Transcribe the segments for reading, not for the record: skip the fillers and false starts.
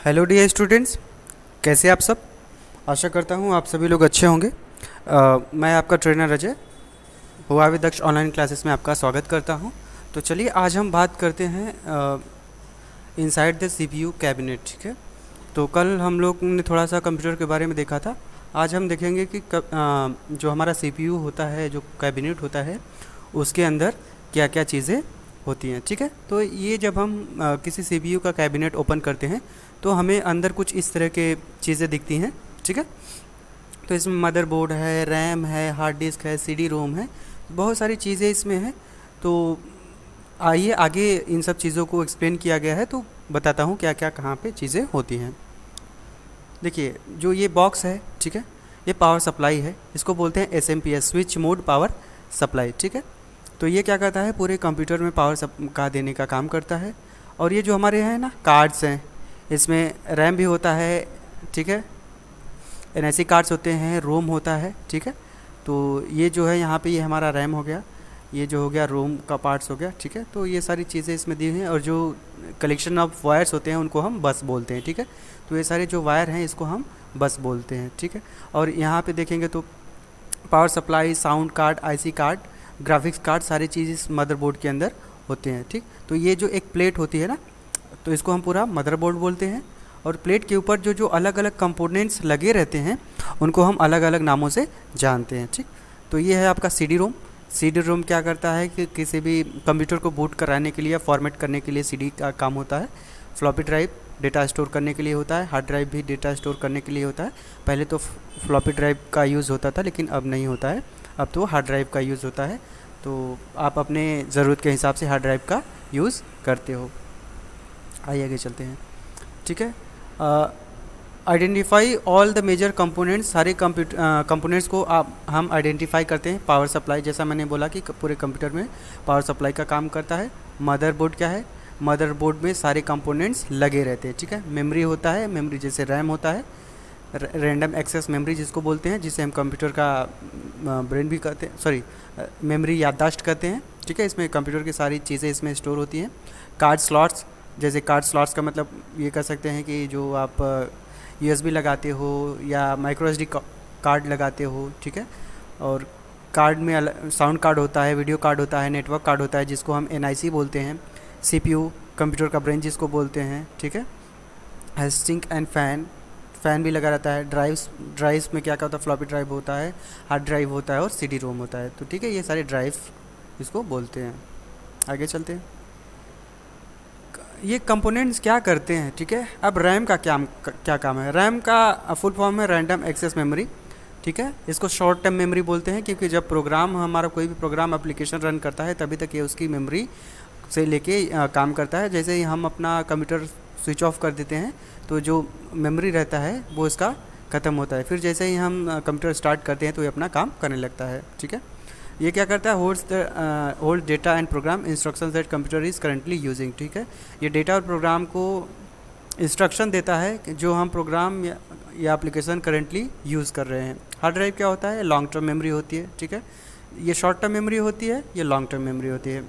Hello dear students, कैसे आप सब। आशा करता हूँ आप सभी लोग अच्छे होंगे। मैं आपका ट्रेनर अजय हुआवी दक्ष ऑनलाइन क्लासेस में आपका स्वागत करता हूँ। तो चलिए आज हम बात करते हैं इनसाइड द सीपीयू कैबिनेट। ठीक है, तो कल हम लोग ने थोड़ा सा कंप्यूटर के बारे में देखा था। आज हम देखेंगे कि जो हमारा सीपीयू होता है, जो कैबिनेट होता है, उसके अंदर क्या क्या चीज़ें होती हैं। ठीक है, तो ये जब हम किसी सीपीयू का कैबिनेट ओपन करते हैं तो हमें अंदर कुछ इस तरह के चीज़ें दिखती हैं। ठीक है, तो इसमें मदरबोर्ड है, रैम है, हार्ड डिस्क है, सीडी रोम है, बहुत सारी चीज़ें इसमें हैं। तो आइए आगे इन सब चीज़ों को एक्सप्लेन किया गया है, तो बताता हूँ क्या क्या कहाँ पे चीज़ें होती हैं। देखिए जो ये बॉक्स है, ठीक है, ये पावर सप्लाई है। इसको बोलते हैं SMPS, switch mode power supply. ठीक है, तो ये क्या करता है, पूरे कंप्यूटर में पावर का देने का काम करता है। और ये जो हमारे हैं ना कार्ड्स हैं, इसमें रैम भी होता है। ठीक है, एनआईसी कार्ड्स होते हैं, रोम होता है। ठीक है, तो ये जो है यहाँ पे ये हमारा रैम हो गया, ये जो हो गया रोम का पार्ट्स हो गया। ठीक है, तो ये सारी चीज़ें इसमें दी हुई हैं। और जो कलेक्शन ऑफ वायर्स होते हैं उनको हम बस बोलते हैं। ठीक है, तो ये सारे जो वायर हैं इसको हम बस बोलते हैं। ठीक है, और यहाँ पे देखेंगे तो power supply, sound card, IC card, graphics card, सारी चीज़ इस मदरबोर्ड के अंदर होते हैं। ठीक, तो ये जो एक प्लेट होती है ना, तो इसको हम पूरा मदरबोर्ड बोलते हैं। और प्लेट के ऊपर जो जो अलग अलग कंपोनेंट्स लगे रहते हैं उनको हम अलग अलग नामों से जानते हैं। ठीक, तो ये है आपका सीडी रोम। सीडी रोम क्या करता है कि किसी भी कंप्यूटर को बूट कराने के लिए या फॉर्मेट करने के लिए सीडी का काम होता है। फ्लॉपी ड्राइव डेटा स्टोर करने के लिए होता है, हार्ड ड्राइव भी डेटा स्टोर करने के लिए होता है। पहले तो फ्लॉपी ड्राइव का यूज़ होता था, लेकिन अब नहीं होता है, अब तो हार्ड ड्राइव का यूज़ होता है। तो आप अपने ज़रूरत के हिसाब से हार्ड ड्राइव का यूज़ करते हो। आइए आगे चलते हैं। ठीक है, identify all the major components, सारे कंपोनेंट्स को हम आइडेंटिफाई करते हैं। पावर सप्लाई, जैसा मैंने बोला कि पूरे कंप्यूटर में पावर सप्लाई का काम करता है। मदरबोर्ड क्या है, मदरबोर्ड में सारे कंपोनेंट्स लगे रहते हैं। ठीक है, मेमोरी होता है, मेमोरी जैसे रैम होता है, रैंडम एक्सेस मेमोरी जिसको बोलते हैं, जिसे हम कंप्यूटर का ब्रेन भी कहते हैं, सॉरी मेमोरी याददाश्त कहते हैं। ठीक है, इसमें कंप्यूटर की सारी चीज़ें इसमें स्टोर होती हैं। कार्ड स्लॉट्स, जैसे कार्ड स्लॉट्स का मतलब ये कह सकते हैं कि जो आप यूएसबी लगाते हो या माइक्रो एसडी कार्ड लगाते हो। ठीक है, और कार्ड में साउंड कार्ड होता है, वीडियो कार्ड होता है, नेटवर्क कार्ड होता है जिसको हम एनआईसी बोलते हैं। सीपीयू कंप्यूटर का ब्रेन जिसको बोलते हैं। ठीक है, हेस्टिंग एंड फ़ैन भी लगा रहता है। ड्राइव्स में क्या क्या होता है, फ्लॉपी ड्राइव होता है, हार्ड ड्राइव होता है और सीडी रोम होता है। तो ठीक है, ये सारे ड्राइव इसको बोलते हैं। आगे चलते हैं, ये कंपोनेंट्स क्या करते हैं। ठीक है, अब रैम का क्या काम है। रैम का फुल फॉर्म है रैंडम एक्सेस मेमोरी। ठीक है, इसको शॉर्ट टर्म मेमोरी बोलते हैं, क्योंकि जब प्रोग्राम हमारा कोई भी प्रोग्राम एप्लीकेशन रन करता है तभी तक ये उसकी मेमोरी से लेके काम करता है। जैसे ही हम अपना कंप्यूटर स्विच ऑफ कर देते हैं तो जो मेमोरी रहता है वो इसका ख़त्म होता है। फिर जैसे ही हम कंप्यूटर स्टार्ट करते हैं तो ये अपना काम करने लगता है। ठीक है, ये क्या करता है, hold data and programme instruction that computer is currently using. ठीक है, ये डेटा और प्रोग्राम को इंस्ट्रक्शन देता है कि जो हम प्रोग्राम या एप्लीकेशन करंटली यूज़ कर रहे हैं। हार्ड ड्राइव क्या होता है, लॉन्ग टर्म मेमोरी होती है। ठीक है, ये शॉर्ट टर्म मेमोरी होती है, ये लॉन्ग टर्म मेमोरी होती है।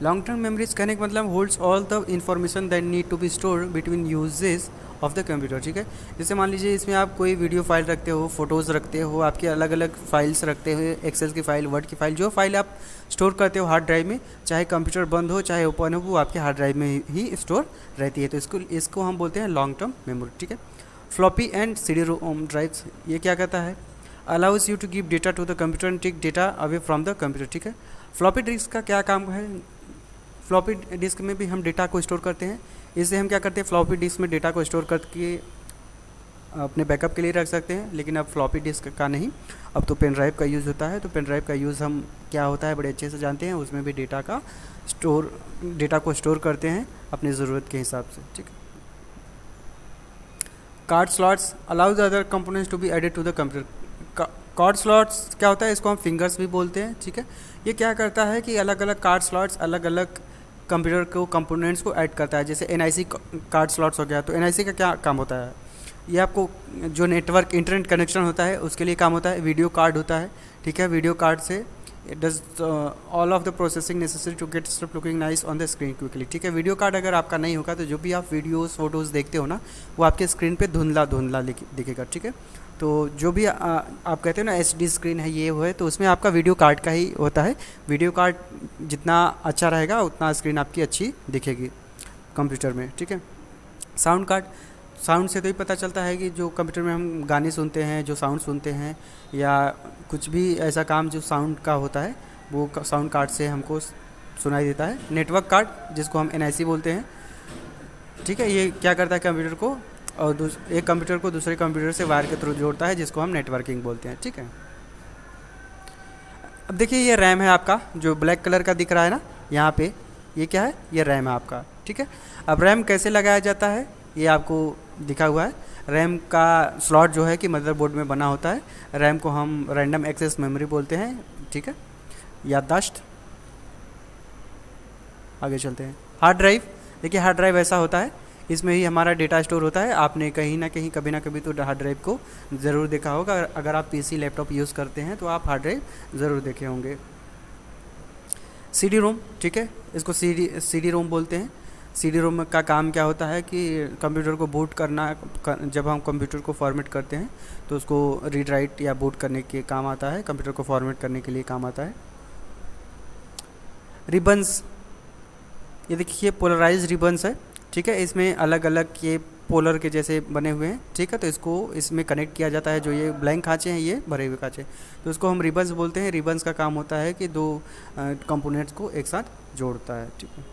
लॉन्ग टर्म मेमोरीज कहने का मतलब holds all the information that need to be store between uses of the computer. ठीक है, जैसे मान लीजिए इसमें आप कोई वीडियो फाइल रखते हो, फोटोज़ रखते हो, आपके अलग अलग फाइल्स रखते हो, एक्सेल की फ़ाइल, वर्ड की फ़ाइल, जो फाइल आप स्टोर करते हो हार्ड ड्राइव में, चाहे कंप्यूटर बंद हो चाहे ओपन हो, वो आपके हार्ड ड्राइव में ही स्टोर रहती है। तो इसको हम बोलते हैं लॉन्ग टर्म मेमोरी। ठीक है, floppy and CD ROM drives, ये क्या कहता है, allows you to give data to the computer and take data away from the computer. ठीक है, फ्लॉपी डिस्क का क्या काम है, फ्लॉपी डिस्क में भी हम डेटा को स्टोर करते हैं। इससे हम क्या करते हैं, फ्लॉपी डिस्क में डेटा को स्टोर करके अपने बैकअप के लिए रख सकते हैं। लेकिन अब फ्लॉपी डिस्क का नहीं, अब तो पेन ड्राइव का यूज़ होता है। तो पेन ड्राइव का यूज़ हम क्या होता है बड़े अच्छे से जानते हैं, उसमें भी डेटा को स्टोर करते हैं अपनी ज़रूरत के हिसाब से। ठीक है, card slots allows other components to be added to the computer. Card slots क्या होता है, इसको हम फिंगर्स भी बोलते हैं। ठीक है, ये क्या करता है कि अलग अलग कार्ड स्लॉट्स अलग अलग कंप्यूटर को कंपोनेंट्स को ऐड करता है। जैसे एनआईसी कार्ड स्लॉट्स हो गया, तो एनआईसी का क्या काम होता है, ये आपको जो नेटवर्क इंटरनेट कनेक्शन होता है उसके लिए काम होता है। वीडियो कार्ड होता है। ठीक है, वीडियो कार्ड से it does all of the processing necessary to get stuff looking nice on the screen quickly. ठीक है, वीडियो कार्ड अगर आपका नहीं होगा तो जो भी आप वीडियोस फोटोज़ देखते हो ना वो आपके स्क्रीन पे धुंधला धुंधला दिखेगा। ठीक है, तो जो भी आप कहते हो ना एचडी स्क्रीन है ये वो है, तो उसमें आपका वीडियो कार्ड का ही होता है। वीडियो कार्ड जितना अच्छा रहेगा उतना स्क्रीन आपकी अच्छी दिखेगी कंप्यूटर में। ठीक है, साउंड कार्ड, साउंड से तो ही पता चलता है कि जो कंप्यूटर में हम गाने सुनते हैं, जो साउंड सुनते हैं या कुछ भी ऐसा काम जो साउंड का होता है वो साउंड कार्ड से हमको सुनाई देता है। नेटवर्क कार्ड जिसको हम एनआईसी बोलते हैं। ठीक है, ये क्या करता है कंप्यूटर को और एक कंप्यूटर को दूसरे कंप्यूटर से वायर के थ्रू जोड़ता है, जिसको हम नेटवर्किंग बोलते हैं। ठीक है, अब देखिए ये रैम है आपका, जो ब्लैक कलर का दिख रहा है ना यहाँ पे, ये क्या है, ये रैम है आपका। ठीक है, अब रैम कैसे लगाया जाता है ये आपको दिखा हुआ है। रैम का स्लॉट जो है कि मदरबोर्ड में बना होता है। रैम को हम रैंडम एक्सेस मेमोरी बोलते हैं। ठीक है, याददाश्त। आगे चलते हैं। हार्ड ड्राइव, देखिए हार्ड ड्राइव ऐसा होता है, इसमें ही हमारा डेटा स्टोर होता है। आपने कहीं ना कहीं कभी ना कभी तो हार्ड ड्राइव को ज़रूर देखा होगा। अगर आप पीसी लैपटॉप यूज़ करते हैं तो आप हार्ड ड्राइव ज़रूर देखे होंगे। सीडी रोम, ठीक है, इसको सीडी रोम बोलते हैं। सीडी रोम का काम क्या होता है कि कंप्यूटर को बूट करना, जब हम कंप्यूटर को फॉर्मेट करते हैं तो उसको रीड राइट या बूट करने के काम आता है, कंप्यूटर को फॉर्मेट करने के लिए काम आता है। रिबन्स, ये देखिए पोलराइज रिबन्स है। ठीक है, इसमें अलग अलग ये पोलर के जैसे बने हुए हैं। ठीक है, तो इसको इसमें कनेक्ट किया जाता है। जो ये ब्लैंक खाँचे हैं ये भरे हुए खाँचे, तो इसको हम रिबन्स बोलते हैं। रिबन्स का काम होता है कि दो कंपोनेंट्स को एक साथ जोड़ता है। ठीक है,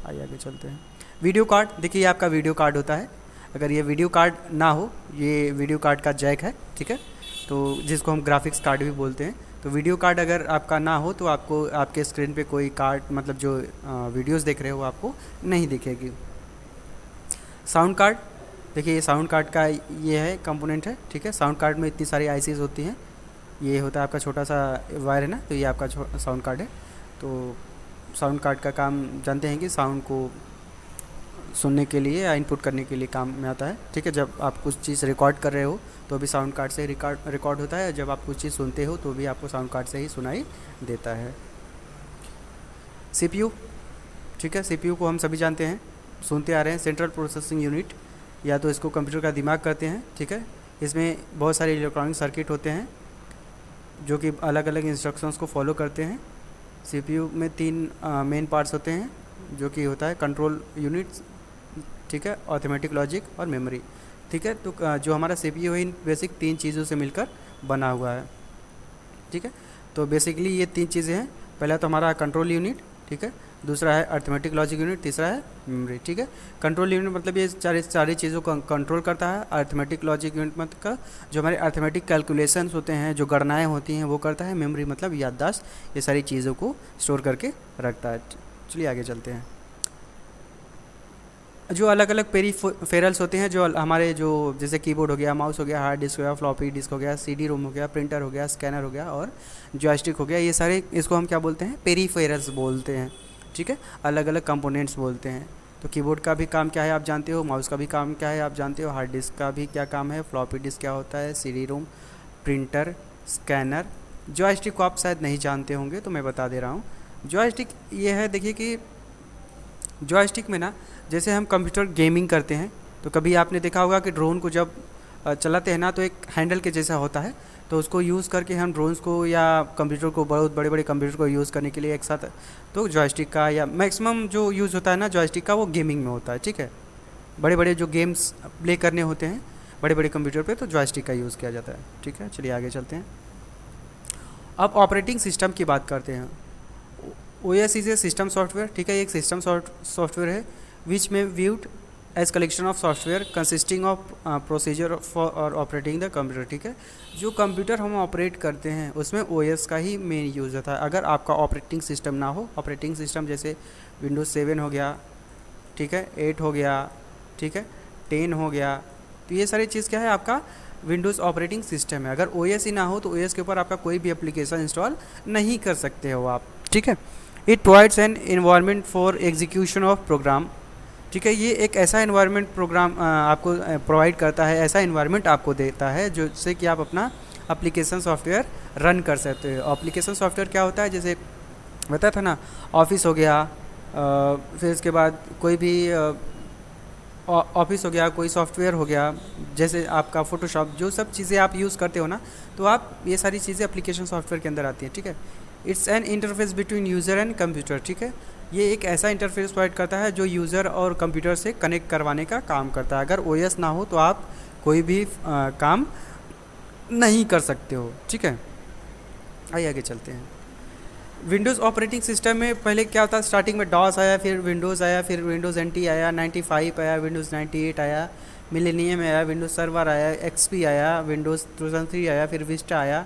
आइए आगे चलते हैं। वीडियो कार्ड, देखिए ये आपका वीडियो कार्ड होता है। अगर ये वीडियो कार्ड ना हो, ये वीडियो कार्ड का जैक है। ठीक है, तो जिसको हम ग्राफिक्स कार्ड भी बोलते हैं। तो वीडियो कार्ड अगर आपका ना हो तो आपको आपके स्क्रीन पे कोई कार्ड, मतलब जो वीडियोस देख रहे हो आपको नहीं दिखेगी। साउंड कार्ड, देखिए ये साउंड कार्ड का ये है कंपोनेंट है। ठीक है, साउंड कार्ड में इतनी सारी आईसीज होती हैं। ये होता है आपका छोटा सा वायर है ना, तो ये आपका साउंड कार्ड है। तो साउंड कार्ड का काम जानते हैं कि साउंड को सुनने के लिए या इनपुट करने के लिए काम में आता है। ठीक है, जब आप कुछ चीज़ रिकॉर्ड कर रहे हो तो भी साउंड कार्ड से रिकॉर्ड होता है। जब आप कुछ चीज़ सुनते हो तो भी आपको साउंड कार्ड से ही सुनाई देता है। सीपीयू, ठीक है, सीपीयू को हम सभी जानते हैं, सुनते आ रहे हैं, सेंट्रल प्रोसेसिंग यूनिट, या तो इसको कंप्यूटर का दिमाग कहते हैं। ठीक है, इसमें बहुत सारे इलेक्ट्रॉनिक सर्किट होते हैं जो कि अलग अलग इंस्ट्रक्शंस को फॉलो करते हैं। सीपीयू में 3 मेन पार्ट्स होते हैं, जो कि होता है कंट्रोल यूनिट्स, ठीक है, अर्थमेटिक लॉजिक और मेमोरी। ठीक है, तो जो हमारा सीपीयू है इन बेसिक 3 चीज़ों से मिलकर बना हुआ है। ठीक है, तो बेसिकली ये 3 चीज़ें हैं। पहला तो हमारा कंट्रोल यूनिट, ठीक है, दूसरा है अर्थमेटिक लॉजिक यूनिट, तीसरा है मेमोरी। ठीक है, कंट्रोल यूनिट मतलब ये सारी चीज़ों को कंट्रोल करता है। अर्थमेटिक लॉजिक यूनिट मतलब का जो हमारे अर्थमेटिक कैलकुलेशंस होते हैं, जो गणनाएँ होती हैं वो करता है। मेमोरी मतलब याददाश्त, ये सारी चीज़ों को स्टोर करके रखता है। चलिए आगे चलते हैं। जो अलग अलग पेरीफेरल्स होते हैं, जो हमारे जो जैसे कीबोर्ड हो गया, माउस हो गया, हार्ड डिस्क हो गया, फ्लॉपी डिस्क हो गया, सीडी रोम हो गया, प्रिंटर हो गया, स्कैनर हो गया और जॉयस्टिक हो गया, ये सारे इसको हम क्या बोलते हैं, पेरीफेरल्स बोलते हैं। ठीक है, अलग अलग कंपोनेंट्स बोलते हैं। तो कीबोर्ड का भी काम क्या है आप जानते हो, माउस का भी काम क्या है आप जानते हो, हार्ड डिस्क का भी क्या काम है, फ्लॉपी डिस्क क्या होता है, CD ROM, printer, scanner. Joystick को आप शायद नहीं जानते होंगे तो मैं बता दे रहा हूँ। जॉयस्टिक ये है, देखिए कि जॉयस्टिक में ना जैसे हम कंप्यूटर गेमिंग करते हैं तो कभी आपने देखा होगा कि ड्रोन को जब चलाते हैं ना तो एक हैंडल के जैसा होता है, तो उसको यूज़ करके हम ड्रोन्स को या कंप्यूटर को, बहुत बड़े बड़े कंप्यूटर को यूज़ करने के लिए एक साथ, तो जॉयस्टिक का या मैक्सिमम जो यूज़ होता है ना जॉयस्टिक का वो गेमिंग में होता है। ठीक है, बड़े बड़े जो गेम्स प्ले करने होते हैं बड़े बड़े कंप्यूटर पे तो जॉयस्टिक का यूज़ किया जाता है। ठीक है, चलिए आगे चलते हैं। अब ऑपरेटिंग सिस्टम की बात करते हैं। OS is a system software. ठीक है, एक सिस्टम सॉफ्टवेयर है which may viewed as collection of software consisting of procedure for और ऑपरेटिंग द कंप्यूटर। ठीक है, जो कंप्यूटर हम ऑपरेट करते हैं उसमें OS का ही मेन यूज़ होता है। अगर आपका ऑपरेटिंग सिस्टम ना हो, ऑपरेटिंग सिस्टम जैसे विंडोज़ 7 हो गया, ठीक है, 8 हो गया, ठीक है, 10 हो गया, तो ये सारी चीज़ क्या है, आपका विंडोज़ ऑपरेटिंग सिस्टम है। अगर OS ही ना हो तो OS के ऊपर आपका कोई भी एप्लीकेशन इंस्टॉल नहीं कर सकते हो आप। ठीक है, it provides an environment for execution of program. ठीक है, ये एक ऐसा एनवायरनमेंट प्रोग्राम आपको प्रोवाइड करता है, ऐसा एनवायरनमेंट आपको देता है जो जिससे कि आप अपना एप्लीकेशन सॉफ्टवेयर रन कर सकते हो। एप्लीकेशन सॉफ्टवेयर क्या होता है, जैसे बताया था ना, ऑफिस हो गया, फिर इसके बाद कोई भी ऑफिस हो गया, कोई सॉफ्टवेयर हो गया, जैसे आपका फोटोशॉप, जो सब चीज़ें आप यूज़ करते हो ना, तो आप ये सारी चीज़ें एप्लीकेशन सॉफ्टवेयर के अंदर आती हैं, ठीक है। It's an interface between user and computer, ठीक है। ये एक ऐसा इंटरफेस प्रोवाइड करता है जो यूज़र और कंप्यूटर से कनेक्ट करवाने का काम करता है। अगर ओएस ना हो तो आप कोई भी काम नहीं कर सकते हो, ठीक है। आइए आगे चलते हैं। विंडोज़ ऑपरेटिंग सिस्टम में पहले क्या था, स्टार्टिंग में डॉस आया, फिर विंडोज़ आया, फिर विंडोज़ NT आया, 95 आया, विंडोज़ 98 आया, मिलेनियम आया, विंडोज़ सर्वर आया, XP आया, विंडोज़ 2003 आया, फिर विस्टा आया,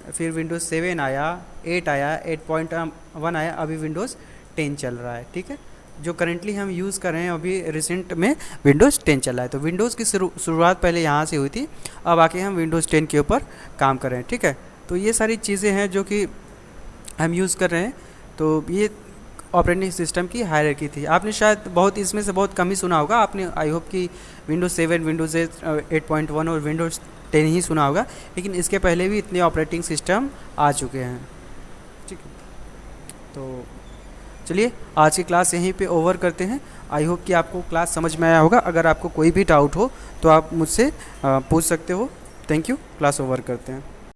फिर विंडोज़ 7 आया, 8 आया, 8.1 आया, अभी विंडोज़ 10 चल रहा है, ठीक है। जो करेंटली हम यूज़ कर रहे हैं अभी रिसेंट में विंडोज़ 10 चल रहा है। तो विंडोज़ की शुरुआत पहले यहाँ से हुई थी, अब आके हम विंडोज़ 10 के ऊपर काम कर रहे हैं, ठीक है। तो ये सारी चीज़ें हैं जो कि हम यूज़ कर रहे हैं। तो ये ऑपरेटिंग सिस्टम की हायरार्की थी। आपने शायद बहुत इसमें से बहुत कम ही सुना होगा, आपने आई होप कि विंडोज़ 7, विंडोज़ 8.1 और विंडोज़ 10 ही सुना होगा, लेकिन इसके पहले भी इतने ऑपरेटिंग सिस्टम आ चुके हैं, ठीक है। तो चलिए आज की क्लास यहीं पे ओवर करते हैं। आई होप कि आपको क्लास समझ में आया होगा। अगर आपको कोई भी डाउट हो तो आप मुझसे पूछ सकते हो। थैंक यू, क्लास ओवर करते हैं।